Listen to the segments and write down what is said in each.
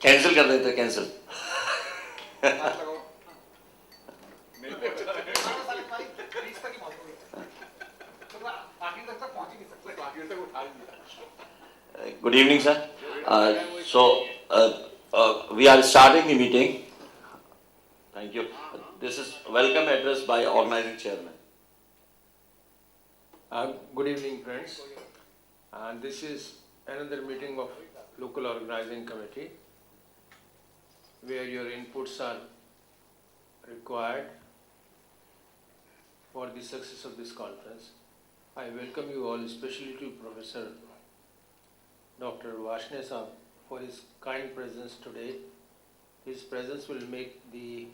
Cancel कर देते, cancel. Good evening, sir. We are starting the meeting. Thank you. This is welcome address by organizing chairman. Good evening, friends. This is another meeting of local organizing committee where your inputs are required for the success of this conference. I welcome you all, especially to Professor Dr. Varshney Saab for his kind presence today. His presence will make the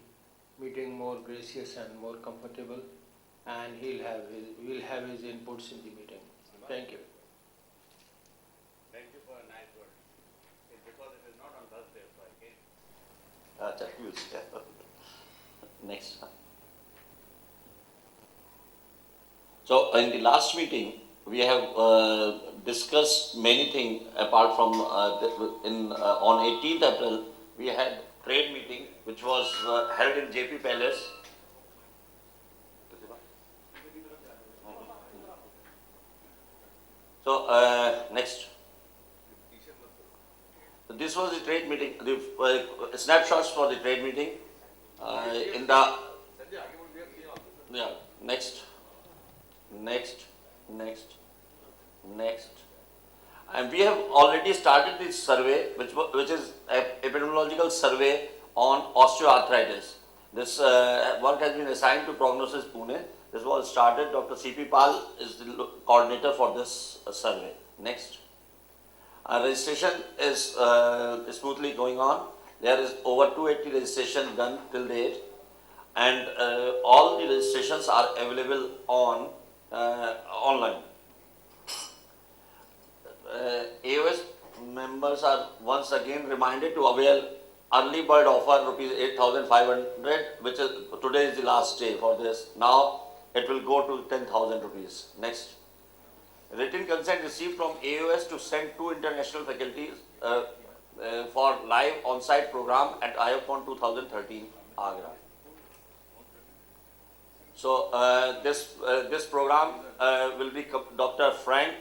meeting more gracious and more comfortable, and we'll have his inputs in the meeting. Thank you. Thank you for a nice word. It's because it is not on Thursday, so I came. Next. So in the last meeting, we have discussed many things apart from on 18th April, we had trade meeting which was held in JP Palace. So next. This was the trade meeting, the snapshots for the trade meeting. Next. And we have already started this survey, which is epidemiological survey on osteoarthritis. This work has been assigned to Prognosis Pune. This was started. Dr. C.P. Pal is the coordinator for this survey. Next. Registration is smoothly going on. There is over 280 registration done till date, and all the registrations are available on online. AOS members are once again reminded to avail early bird offer rupees 8,500, which is today is the last day for this. Now it will go to 10,000 rupees. Next. Written consent received from AOS to send 2 international faculties for live on-site program at IOCON 2013, Agra. So this program will be Dr. Frank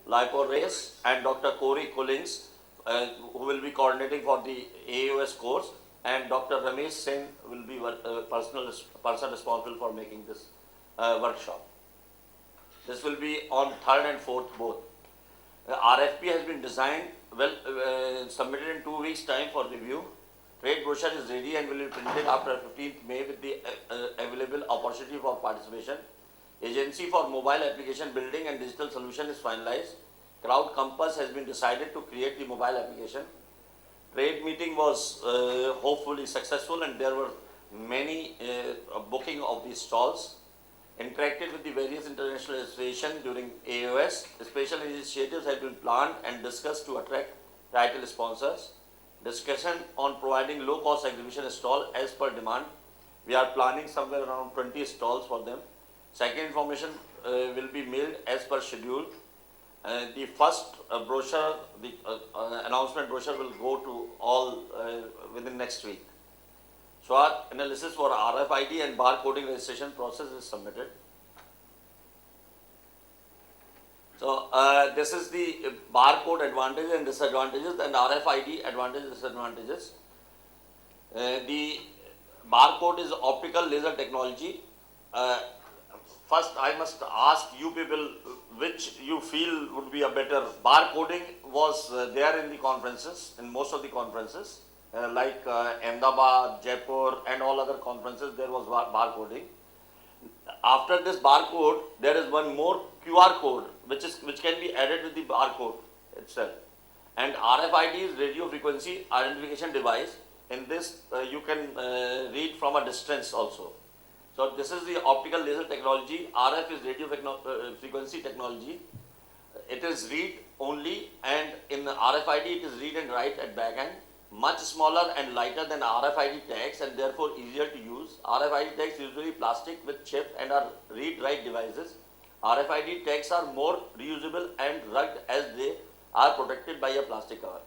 Liporace and Dr. Corey Collins, who will be coordinating for the AOS course, and Dr. Ramesh Singh will be person responsible for making this workshop. This will be on 3rd and 4th both. RFP has been designed, submitted in 2 weeks' time for review. Trade brochure is ready and will be printed after 15th May with the available opportunity for participation. Agency for mobile application building and digital solution is finalized. Crowd Compass has been decided to create the mobile application. Trade meeting was hopefully successful, and there were many booking of these stalls. Interacted with the various international associations during AOS. Special initiatives have been planned and discussed to attract title sponsors. Discussion on providing low-cost exhibition stall as per demand. We are planning somewhere around 20 stalls for them. Second information will be mailed as per schedule. The first brochure, the announcement brochure will go to all within next week. SWOT analysis for RFID and barcoding registration process is submitted. So this is the barcode advantages and disadvantages and RFID advantages and disadvantages. The barcode is optical laser technology. First, I must ask you people which you feel would be a better. Barcoding was there in the conferences, in most of the conferences, like Ahmedabad, Jaipur, and all other conferences. There was barcoding. After this barcode, there is one more QR code, which can be added with the barcode itself. And RFID is radio frequency identification device. In this, you can read from a distance also. So this is the optical laser technology. RF is radio frequency technology. It is read only, and in RFID it is read and write at back end. Much smaller and lighter than RFID tags and therefore easier to use. RFID tags usually plastic with chip and are read-write devices. RFID tags are more reusable and rugged as they are protected by a plastic cover.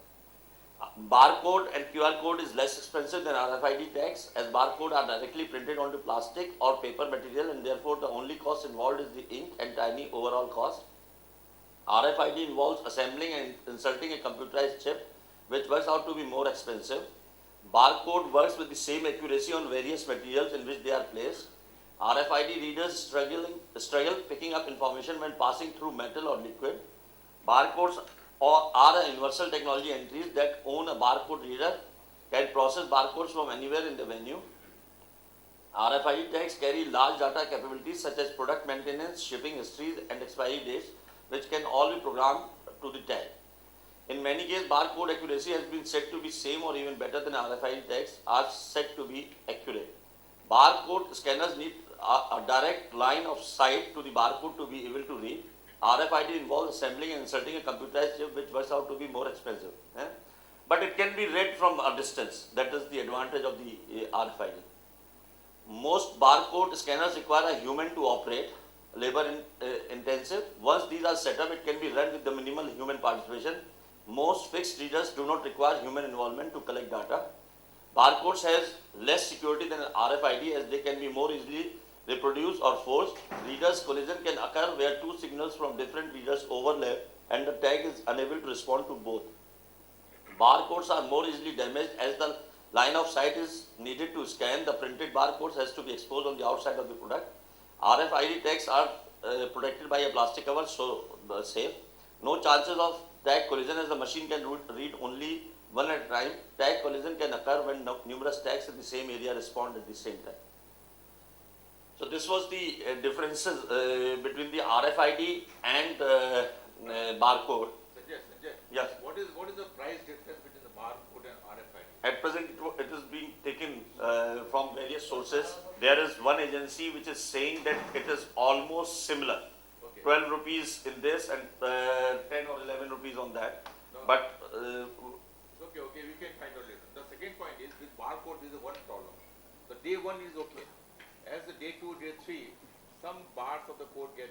Barcode and QR code is less expensive than RFID tags, as barcode are directly printed onto plastic or paper material, and therefore the only cost involved is the ink and tiny overall cost. RFID involves assembling and inserting a computerized chip, which works out to be more expensive. Barcode works with the same accuracy on various materials in which they are placed. RFID readers struggle picking up information when passing through metal or liquid. Barcodes are a universal technology entries that own a barcode reader, can process barcodes from anywhere in the venue. RFID tags carry large data capabilities such as product maintenance, shipping histories, and expiry dates, which can all be programmed to the tag. In many cases, barcode accuracy has been said to be same or even better than RFID tags are said to be accurate. Barcode scanners need a direct line of sight to the barcode to be able to read. RFID involves assembling and inserting a computerized chip, which works out to be more expensive. But it can be read from a distance. That is the advantage of the RFID. Most barcode scanners require a human to operate, labor intensive. Once these are set up, it can be run with the minimal human participation. Most fixed readers do not require human involvement to collect data. Barcodes has less security than RFID, as they can be more easily reproduced or forced. Readers collision can occur where two signals from different readers overlap and the tag is unable to respond to both. Barcodes are more easily damaged as the line of sight is needed to scan. The printed barcodes has to be exposed on the outside of the product. RFID tags are protected by a plastic cover, so safe. No chances of tag collision, as the machine can read only one at a time. Tag collision can occur when numerous tags in the same area respond at the same time. So this was the differences between the RFID and barcode. Sanjay, Yes. what is the price difference between the barcode and RFID? At present, it is being taken from various sources. There is one agency which is saying that it is almost similar. Okay. 12 rupees in this and 10 or 11 rupees on that. No. But Okay, we can find out later. The second point is with barcode, there is one problem. The day one is okay. As the day two, day three, some bars of the code get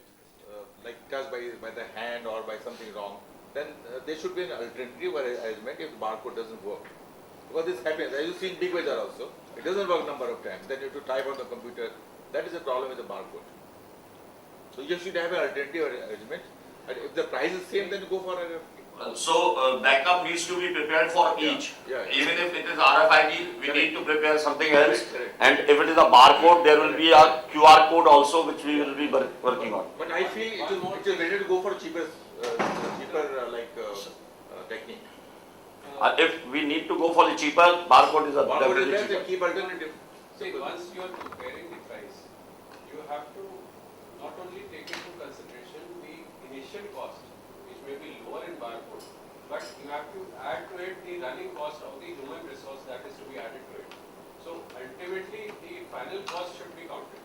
like touched by the hand or by something wrong. Then there should be an alternative arrangement if the barcode doesn't work. Because this happens, as you see in Big Bazaar also, it doesn't work number of times. Then you have to type on the computer. That is a problem with the barcode. So you should have an alternative arrangement. And if the price is same, then you go for a backup needs to be prepared for each. Yeah. Even if it is RFID, we Correct. need to prepare something else. Correct. And if it is a barcode, there will be a QR code also, which we will be working on. But I feel it is better to go for cheaper technique. If we need to go for the cheaper, barcode is a Barcode definitely is best, cheaper. and keep alternative. See, once you are comparing the price, you have to not only take into consideration the initial cost, which may be lower in barcode, but you have to add to it the running cost of the human resource that is to be added to it. So ultimately, the final cost should be counted.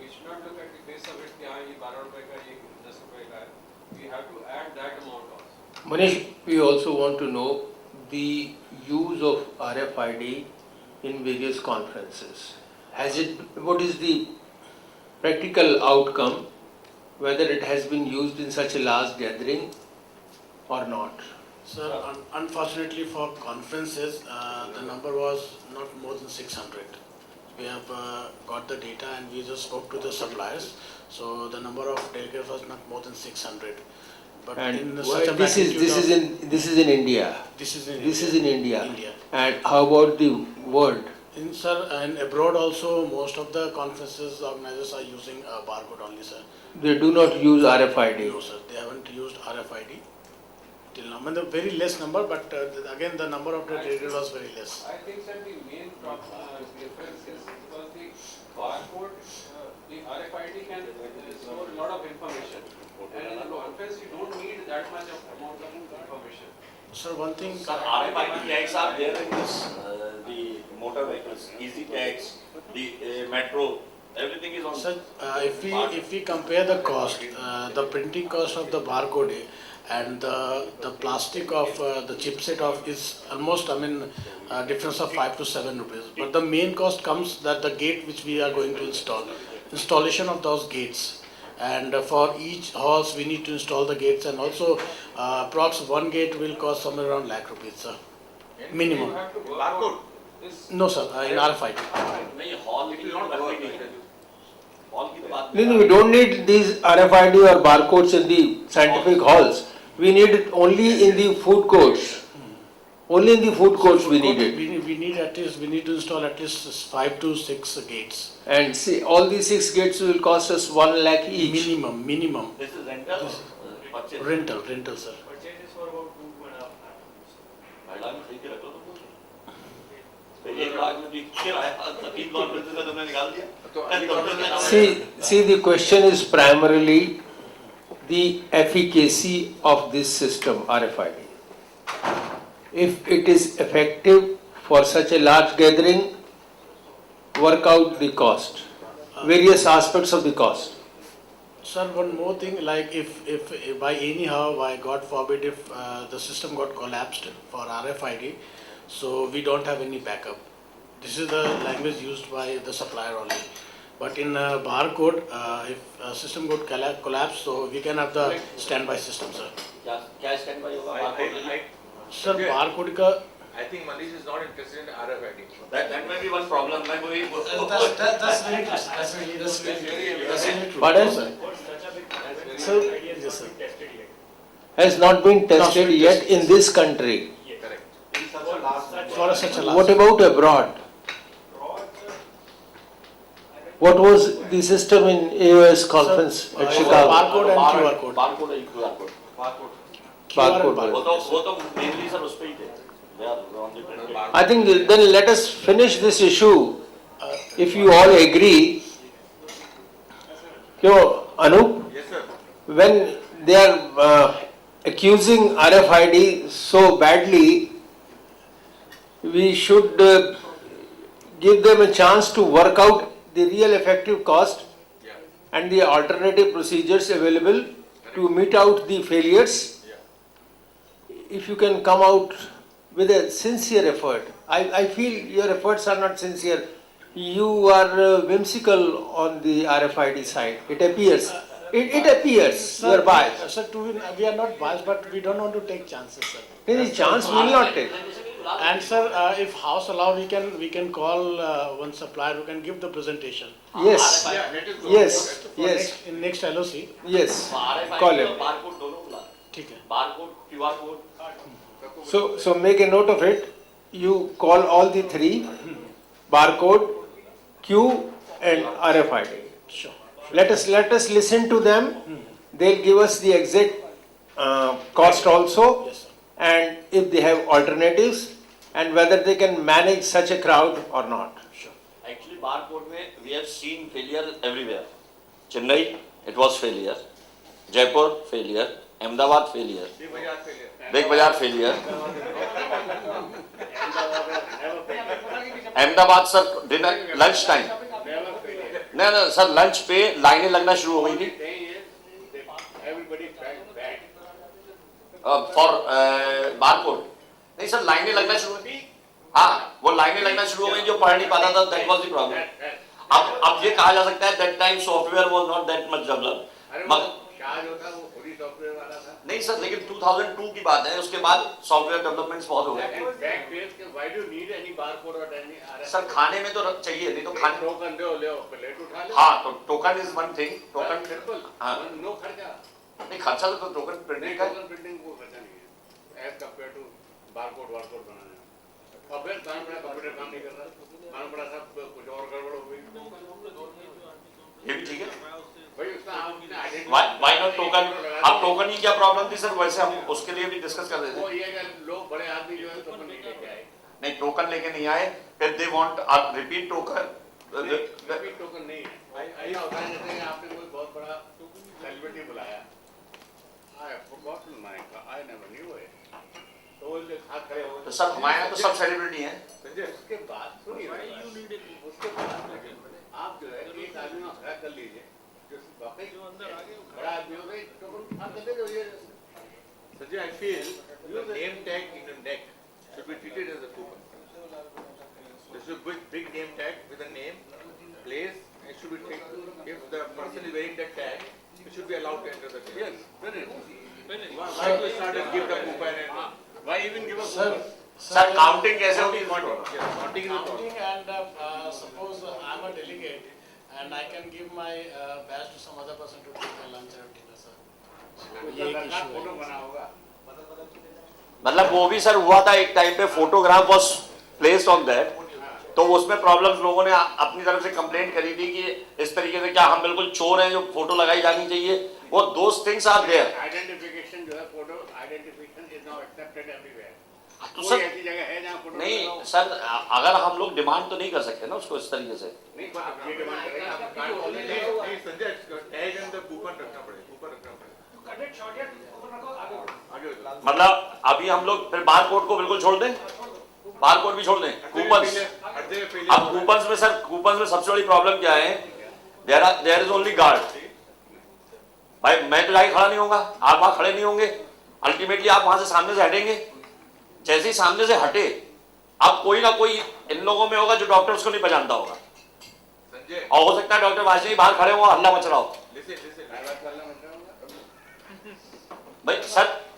We should not look at the face of it, yeah, ये 12 रुपए का, ये 10 रुपए का है. We have to add that amount also. Manish, we also want to know the use of RFID in various conferences. What is the practical outcome, whether it has been used in such a large gathering or not? Sir, unfortunately for conferences, the number was not more than 600. We have got the data and we just spoke to the suppliers. So the number of delegates was not more than 600. But And in why- such a this is in India. this is in This is in India. India. And how about the world? In sir, and abroad also most of the conferences organizers are using barcode only, sir. They do not use RFID. No, sir, they haven't used RFID till now. I mean, the very less number, but again the number of the delegates was very less. I think that the main difference is because the barcode, the RFID can store a lot of information. And in a conference, you don't need that much of amount of information. Sir, one thing. Sir, RFID tags are there in this, the motor vehicles, easy tags, the metro, everything is on. Sir, if we compare the cost, the printing cost of the barcode and the plastic of the chipset of is almost, difference of 5 to 7 rupees. But the main cost comes that the gate which we are going to install, installation of those gates, And for each halls, we need to install the gates, and also approx one gate will cost somewhere around lakh rupees, sir. Minimum. You have to work Barcode. out this. No, sir, in RFID. नहीं hall It की will तो not बात work. ही नहीं है hall की तो बात No, we don't need these RFID or barcodes in the scientific halls. We need it only in the food courts. Only in the food courts we need it. We need at least, we need to install at least 5 to 6 gates. And see, all these 6 gates will cost us 1 lakh each. Minimum. This is rental purchase Rental, sir. Purchases for about 2.5 lakhs. भाड़ा में खरीद के रख लो तो 1 लाख में भी किराया 3 conference का तुमने निकाल दिया तो अभी conference- See, the question is primarily the efficacy of this system, RFID. If it is effective for such a large gathering, work out the cost, various aspects of the cost. Sir, one more thing, like if by anyhow, by God forbid, if the system got collapsed for RFID, so we don't have any backup. This is the language used by the supplier only. But in barcode, if system got collapsed, so we can have the standby system, sir. क्या stand by होगा barcode I Sir, Okay. barcode का think Manish is not interested in RFID. that may be one problem मैं वही that's very true. That's very true. Pardon? Sir. Such a big Sir, yes, sir. tested yet. Has not been tested been yet tested. in this country. Correct. For such a large. What about abroad? What was the system in AOS conference Sir, at uh, Chicago? barcode and QR code. barcode है QR code Barcode. वो तो mainly sir उस पे ही थे they are on the printed. I think then let us finish this issue. If you all agree, Anup, Yes, sir. when they are accusing RFID so badly, we should give them a chance to work out the real effective cost Yeah. and the alternative procedures available to meet out the failures. Yeah. If you can come out with a sincere effort, I feel your efforts are not sincere. You are whimsical on the RFID side. It appears. It appears. You are biased. Sir, we are not biased, but we don't want to take chances, sir. Any chance we will not take. And sir, if house allow, we can call one supplier who can give the presentation. Yes. Yeah, let us go. Yes. For Yes. in next LOC. Yes. RFID Call और him. barcode दोनों बुला ठीक है. barcode QR code So make a note of it. You call all the three: barcode, Q, and RFID. Sure. Let us listen to them. They'll give us the exact cost also, Yes, sir. and if they have alternatives, and whether they can manage such a crowd or not. Sure. actually barcode में we have seen failure everywhere Chennai it was failure Jaipur failure Ahmedabad failure Big Bazaar failure. Big Bazaar failure Ahmedabad sir dinner lunch time नहीं sir lunch पे लाइनें लगना शुरू हो गई थी for barcode नहीं सर लाइनें लगना शुरू हुई हाँ वो लाइनें लगना शुरू हो गई जो पढ़ नहीं पाता था दैट वाज द प्रॉब्लम अब ये कहा जा सकता है that time software was not that much developed मगर नहीं सर लेकिन 2002 की बात है उसके बाद सॉफ्टवेयर डेवलपमेंट्स बहुत हो गए सर खाने में तो चाहिए नहीं तो खाने हाँ तो token is one thing token हाँ नहीं खर्चा तो टोकन प्रिंटिंग का ये भी ठीक है वाई नॉट टोकन अब टोकन की क्या प्रॉब्लम थी सर वैसे हम उसके लिए भी डिस्कस कर रहे थे लोग बड़े आदमी जो है टोकन नहीं लेके आए नहीं टोकन लेके नहीं आए फिर they want repeat token repeat token नहीं है ऐसा होता है जैसे आपने कोई बहुत बड़ा सेलिब्रिटी बुलाया आई forgotten my I never knew it तो वो हाथ खड़े हो तो सब हमारे यहाँ तो सब सेलिब्रिटी हैं संजय उसके बाद सुनिए उसके बाद आप जो है एक आदमी को खड़ा कर लीजिए जो वाकई जो अंदर आगे बड़ा आदमी हो गई टोकन हाथ कर दे ये Sanjay, I feel the name tag in the neck should be treated as a token. There should be big name tag with a name, place, and it should be taken. If the person is wearing that tag, should be allowed to enter the gate. Yes, finish. Why to start and give the coupon and? Why even give a Sir, sir counting कैसे होगी? Yes, counting is a problem. counting and suppose I'm a delegate and I can give my badge to some other person to take a lunch or dinner, sir. ये एक issue है. Photo बना होगा. मतलब वो भी सर हुआ था एक टाइम पे, photograph was placed on that, तो उसमें प्रॉब्लम्स लोगों ने अपनी तरफ से कंप्लेंट करी थी कि इस तरीके से क्या हम बिल्कुल चोर हैं जो फोटो लगाई जानी चाहिए, वो those things are there. Identification जो है, photo identification is now accepted everywhere. तो कोई सर ऐसी जगह है जहाँ फोटो नहीं सर, अगर हम लोग डिमांड तो नहीं कर सकते ना उसको इस तरीके से। नहीं, आप ये डिमांड करेंगे, आप कार्ड ऑलरेडी नहीं Sanjay, tag and the coupon रखना पड़ेगा, कूपन रखना पड़ेगा। आगे बताओ। मतलब अभी हम लोग फिर बार कोड को बिल्कुल छोड़ दें, बार कोड भी छोड़ दें, कूपन्स। अब कूपन्स में सर, कूपन्स में सबसे बड़ी प्रॉब्लम क्या है, देयर इज ओनली गार्ड। भाई मैं तो जाके खड़ा नहीं होगा, आप वहां खड़े नहीं होंगे, अल्टीमेटली आप वहां से सामने से हटेंगे, जैसे ही सामने से हटे अब कोई ना कोई इन लोगों में होगा जो डॉक्टर उसको नहीं पहचानता होगा, संजय, और हो सकता है डॉक्टर वाजपेयी बाहर खड़े हो, हल्ला मच रहा हो। listen, listen. भाई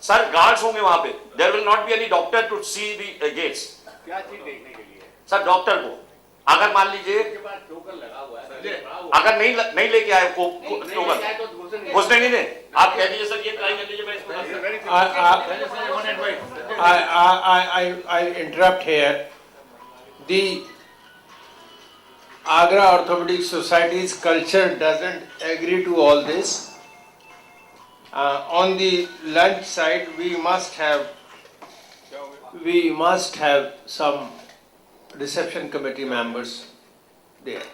सर गार्ड्स होंगे वहां पे, there will not be any doctor to see the gates. क्या चीज देखने के लिए? सर डॉक्टर को अगर मान लीजिए उसके पास टोकन लगा हुआ है. संजय, अगर नहीं लेके आए को नहीं टोकन, जाए तो घुसने नहीं. घुसने नहीं दे, आप कह दीजिए सर ये ट्राई कर लीजिए, मैं इसको It's a very I, simple case. Sanjay, one advice. I interrupt here. The Agra Orthopedic Society's culture doesn't agree to all this. On the lunch side, we must have some reception committee members there.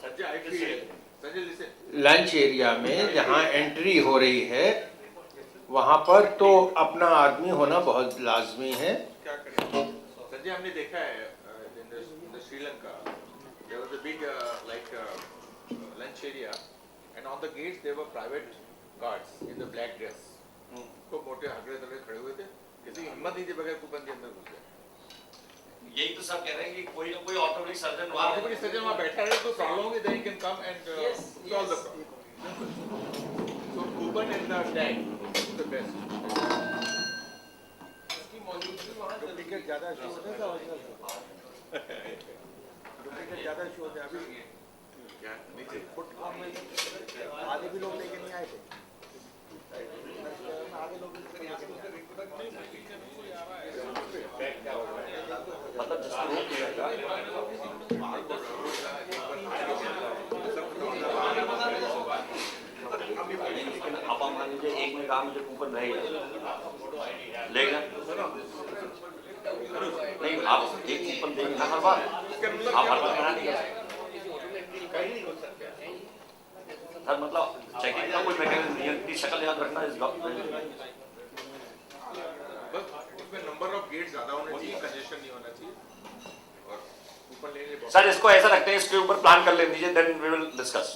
Sanjay, I feel. Sanjay, listen. Lunch area में जहाँ entry हो रही है वहाँ पर तो अपना आदमी होना बहुत लाजमी है। संजय, हमने देखा है in the Sri Lanka, there was a big lunch area, and on the gates there were private guards in the black dress. खूब मोटे हगड़े तगड़े खड़े हुए थे, किसी की हिम्मत नहीं थी बगैर कूपन के अंदर घुस गए। यही तो सब कह रहे हैं कि कोई ना कोई ऑर्थोपेडिक सर्जन ऑर्थोपेडिक सर्जन वहाँ बैठा है तो प्रॉब्लम होगी, then he can come and solve the problem. So coupon and the tag is the best. Duplicate ज्यादा इशू होता है, डुप्लीकेट ज्यादा इशू होता है। अभी क्या नीचे फुटकॉम में आधे भी लोग लेके नहीं आए थे, आधे लोग लेके नहीं आए थे। मतलब जिसको रोक दिया लेकिन अब मान लीजिए एक में काम मुझे कूपन रहेगा, लेगा नहीं, आप एक कूपन देंगे ना हर बार, आप हर बार मना नहीं कर सकते। सर मतलब चेकिंग का कोई मैकेनिज्म नहीं है, इतनी शक्ल याद रखना इस बस उसमें नंबर ऑफ गेट ज्यादा होने चाहिए, कंजेशन नहीं होना चाहिए, और कूपन लेने बहुत। सर इसको ऐसा रखते हैं, इसके ऊपर प्लान कर ले दीजिए, then we will discuss.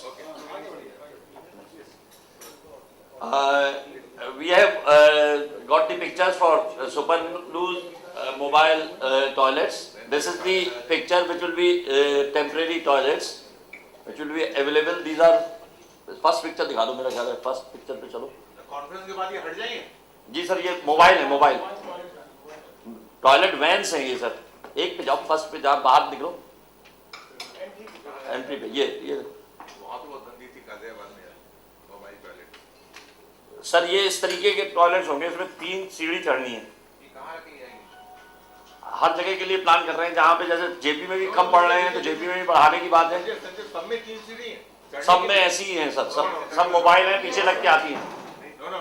We have got the pictures for superloose mobile toilets. This is the picture which will be temporary toilets, which will be available. These are first picture दिखा दो, मेरा ख्याल है first picture पे चलो। Conference के बाद ये हट जाएंगे। जी सर ये मोबाइल है, मोबाइल टॉयलेट वैन्स हैं ये सर, एक पे जाओ, फर्स्ट पे जाओ, बाहर निकलो, एंट्री पे ये वहाँ तो बहुत गंदी थी गाजियाबाद में मोबाइल टॉयलेट। सर ये इस तरीके के टॉयलेट्स होंगे, इसमें 3 सीढ़ी चढ़नी है। ये कहाँ रखी जाएंगी? हर जगह के लिए प्लान कर रहे हैं, जहाँ पे जैसे जेपी में भी कम पड़ रहे हैं तो जेपी में भी बढ़ाने की बात है। संजय, सब में 3 सीढ़ी हैं। सब में ऐसी ही हैं सर, सब मोबाइल हैं, पीछे लग के आती हैं। No.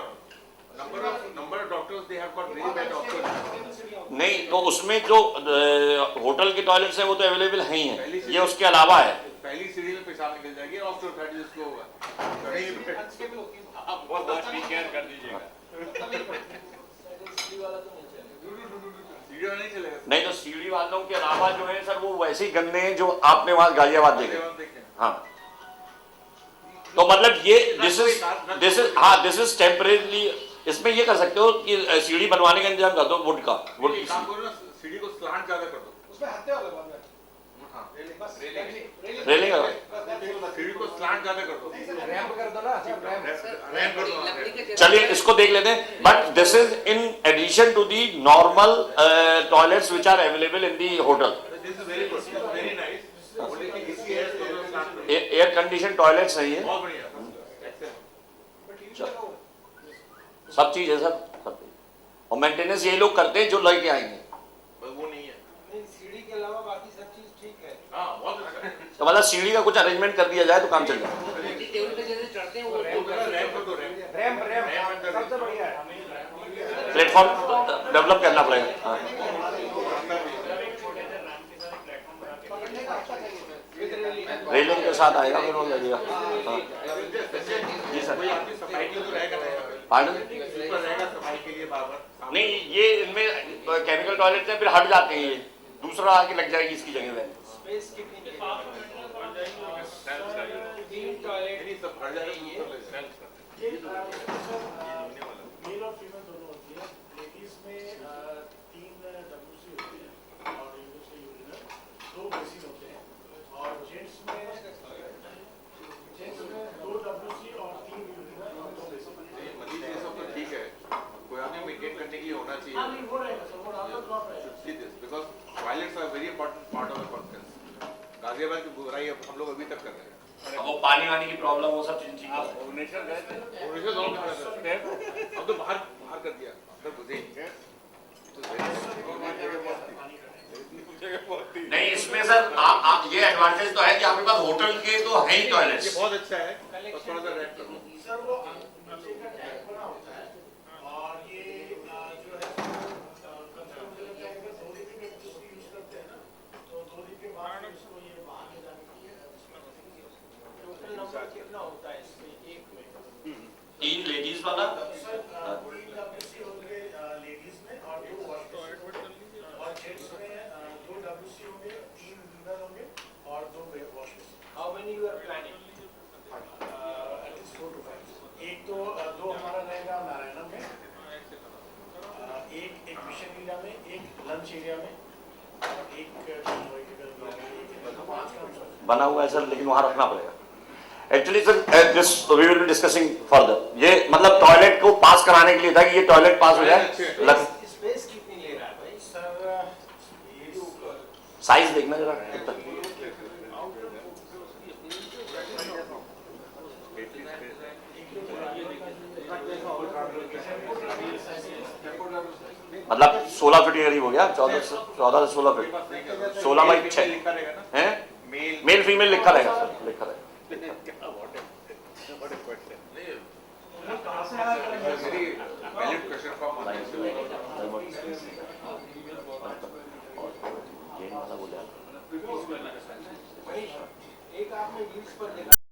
Number of doctors they have got very bad options. नहीं तो उसमें जो होटल के टॉयलेट्स हैं वो तो अवेलेबल हैं ही हैं, ये उसके अलावा है। पहली सीढ़ी में पेशाब निकल जाएगी, ऑफ्टर 30 इसको होगा। आप बहुत टेक केयर कर दीजिएगा. सीढ़ी वाला नहीं चलेगा। नहीं तो सीढ़ी वालों के अलावा जो है सर वो वैसे ही गंदे हैं जो आपने वहां गाजियाबाद देखे। हाँ तो मतलब ये दिस इज हाँ दिस इज टेम्परेरी। इसमें ये कर सकते हो कि सीढ़ी बनवाने का इंतजाम कर दो, वुड का, वुड की काम करो ना, सीढ़ी को स्लांट ज्यादा कर दो। उसमें हत्या वाला बात है। हाँ, रेलिंग है। सीढ़ी को स्लांट ज्यादा कर दो, रैंप कर दो ना, रैंप कर दो। चलिए इसको देख लेते हैं, but this is in addition to the normal toilets which are available in the hotel. This is very good, very nice. बोले कि इसी है तो स्लांट करो। एयर कंडीशन टॉयलेट्स है ये, बहुत बढ़िया, excellent। सब चीज है सर, सब चीज। और मेंटेनेंस यही लोग करते हैं जो लेके आएंगे। बस वो नहीं है। सीढ़ी के अलावा बाकी सब चीज ठीक है। हाँ, बहुत अच्छा है। तो मतलब सीढ़ी का कुछ अरेंजमेंट कर दिया जाए तो काम चल जाए। टेबल पे जैसे चढ़ते हैं वो रैंप कर दो, रैंप। रैंप सबसे बढ़िया है। प्लेटफॉर्म डेवलप करना पड़ेगा। हाँ। रेलिंग के साथ आएगा फिर वो लगेगा। हाँ। जी सर। कोई आदमी सफाई के लिए रहेगा ना यहाँ पे? पार्डन? ऊपर रहेगा सफाई के लिए बार-बार। नहीं, ये इनमें केमिकल टॉयलेट है, फिर हट जाते हैं ये, दूसरा आके लग जाएगी इसकी जगह में। स्पेस कितनी है? नहीं, सब भर जाएगा, ऊपर ले जाएगा। मेल और फीमेल दोनों होती है। लेडीज में 3 WC होती है और यूनिवर्सल यूरिनल 2 बेसिन होते हैं और जेंट्स में 2 WC और 3 यूरिनल और 2 बेसिन। मजीद ये सब तो ठीक है, कोई आदमी मेंटेन करने के लिए होना चाहिए। हाँ नहीं वो रहेगा सर, वो आपका ड्रॉप रहेगा। See this, because toilets are very important part of the conference. Ghaziabad की बुराई अब हम लोग अभी तक कर रहे हैं। अब वो पानी वानी की प्रॉब्लम, वो सब चीज ठीक है। भुवनेश्वर गए थे? भुवनेश्वर जाओ कहाँ गए? अब तो बाहर बाहर कर दिया, अंदर घुसे ही। नहीं, इसमें सर आप ये एडवांटेज तो है कि आपके पास होटल के तो है ही ये टॉयलेट्स। बहुत अच्छा है, बस थोड़ा सा रैप कर दो। सर वो नीचे का टैंक बना होता है और ये जो है कंफर्म जगह जाएंगे 2 दिन के उसको यूज करते हैं ना, तो 2 दिन के बाद उसको ये बाहर ले जाने के लिए टोटल नंबर कितना होता है इसमें एक में? 3 लेडीज वाला, सर 3 WC होंगे लेडीज में और 2 वॉशबेसिन और जेंट्स में 2 WC होंगे, 3 यूरिनल होंगे और 2 washbasin. How many you are planning? At least 4 to 5। एक तो 2 हमारा रहेगा नारायणम में, एक मिशन एरिया में, एक लंच एरिया में और एक 5 का बना हुआ है सर, लेकिन वहां रखना पड़ेगा। Actually sir this we will be discussing further. ये मतलब टॉयलेट को पास कराने के लिए था कि ये टॉयलेट पास हो जाए। स्पेस कितनी ले रहा है भाई? सर ये साइज देखना जरा कितना। मतलब 16 फीट के करीब हो गया, 14 से 16 फीट, 16 बाई 6 लिखा रहेगा ना? है। मेल मेल फीमेल लिखा रहेगा सर, लिखा रहेगा। What a question. Very valid question from एक आपने रील्स पर देखा